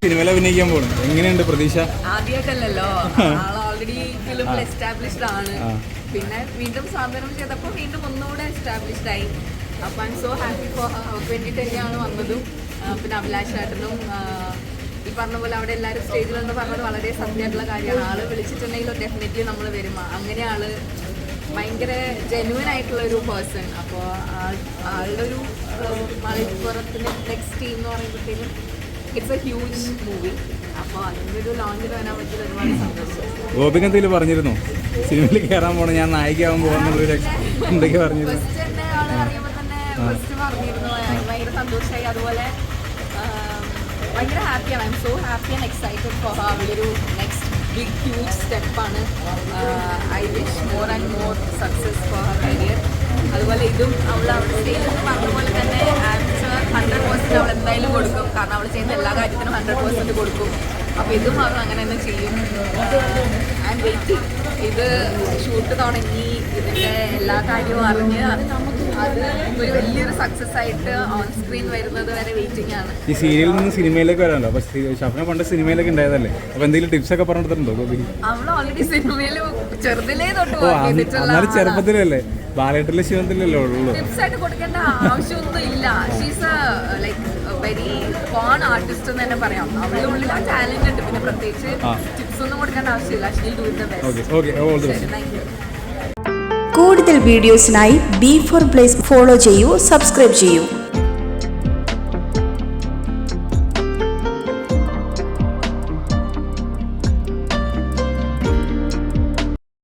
സിനിമയിൽ അഭിനയിക്കാൻ പോകണം, എങ്ങനെയുണ്ട് പ്രതീക്ഷ? ആദ്യമായിട്ടല്ലോ, ഓൾറെഡി ഫിലിമിൽ എസ്റ്റാബ്ലിഷ്ഡ് ആണ്. പിന്നെ വീണ്ടും സാധനം ചെയ്തപ്പോൾ വീണ്ടും ഒന്നുകൂടെ എസ്റ്റാബ്ലിഷ്ഡ് ആയി. അപ്പോൾ I am so happy for അവർക്ക് വേണ്ടിയിട്ട് തന്നെയാണ് വന്നതും. പിന്നെ അഭിലാഷ് ഏട്ടനും ഈ പറഞ്ഞ പോലെ അവിടെ എല്ലാവരും സ്റ്റേജിലെന്ന് പറഞ്ഞത് വളരെ സത്യമായിട്ടുള്ള കാര്യമാണ്. ആള് വിളിച്ചിട്ടുണ്ടെങ്കിൽ ഡെഫിനറ്റ്ലി നമ്മൾ വരും. അങ്ങനെ ആള് ഭയങ്കര ജെന്യുവൻ ആയിട്ടുള്ളൊരു പേഴ്സൺ. അപ്പോൾ ആളുടെ ഒരു മലപ്പുറത്തിന് നെക്സ്റ്റ് ടീം എന്ന് പറയുമ്പോഴത്തേക്കും ഇറ്റ്സ് എ ഹ്യൂജ് മൂവി. അപ്പോൾ അതിൻ്റെ ഒരു ലോഞ്ചിൽ വരാൻ പറ്റിയ ഒരുപാട് സന്തോഷം. ഗോപിക്ക് എന്തെങ്കിലും പറഞ്ഞിരുന്നു സിനിമയിൽ കയറാൻ പോകണം, ഞാൻ നായികയാവാൻ പോകുന്നുള്ളൊരു എന്തൊക്കെ പറഞ്ഞിരുന്നു? ഫസ്റ്റ് തന്നെ ആളെ അറിയുമ്പോൾ തന്നെ ഫസ്റ്റ് പറഞ്ഞിരുന്നു. ഭയങ്കര സന്തോഷമായി. അതുപോലെ ഭയങ്കര ഹാപ്പിയാണ്. I am so happy and excited for അവളൊരു നെക്സ്റ്റ് ബിഗ് ഹ്യൂജ് സ്റ്റെപ്പാണ്. I wish more and more success for her career. അതുപോലെ ഇതും അവൾ അവിടെ സ്റ്റേജിൽ പറഞ്ഞ പോലെ തന്നെ ആൻസർ 100% അവൾ എന്തായാലും കൊടുക്കും. കാരണം അവൾ ചെയ്യുന്ന എല്ലാ കാര്യത്തിനും 100% കൊടുക്കും. അപ്പോൾ ഇതും അവൾ അങ്ങനെ തന്നെ ചെയ്യും. I am waiting. ഇത് ഷൂട്ട് തുടങ്ങി, ഇതിൻ്റെ എല്ലാ കാര്യവും അറിഞ്ഞ് അത് ഒരു വലിയൊരു സക്സസ് ആയിട്ട് ഓൺ സ്ക്രീൻ വരുന്നത് വരെ വെയിറ്റിംഗ് ആണ്. ഈ സീരിയലിൽ നിന്ന് സിനിമയിലേക്ക് വരാമല്ലോ. അപ്പോൾ ഷഫ്ന പണ്ട് സിനിമയിലൊക്കെ ഉണ്ടായതല്ലേ, അപ്പോൾ എന്തെങ്കിലും ടിപ്സ് ഒക്കെ പറഞ്ഞിട്ടുണ്ടോ ഗോപി? അവൾ ഓൾറെഡി സിനിമയിൽ ചെറുതിലേ തൊട്ട് ചെറുപ്പത്തിലല്ലേ, ബാലേട്ടനിലെ ശിവത്തിലല്ലേ ഉള്ളൂ. ടിപ്സ് ആയിട്ട് കൊടുക്കേണ്ട ആവശ്യമൊന്നും ഇല്ല. ഷീസ് ലൈക്ക് വെരി കോൺ ആർട്ടിസ്റ്റ് എന്ന് തന്നെ പറയാം. അവളുടെ ഉള്ളിൽ ആ ടാലന്റ് ഉണ്ട്. പിന്നെ പ്രത്യേകിച്ച് ടിപ്സ് ഒന്നും കൊടുക്കേണ്ട ആവശ്യമില്ല. She do it the best. Thank you. കൂടുതൽ വീഡിയോസിനായി B4 Place ഫോളോ ചെയ്യൂ, സബ്സ്ക്രൈബ് ചെയ്യൂ.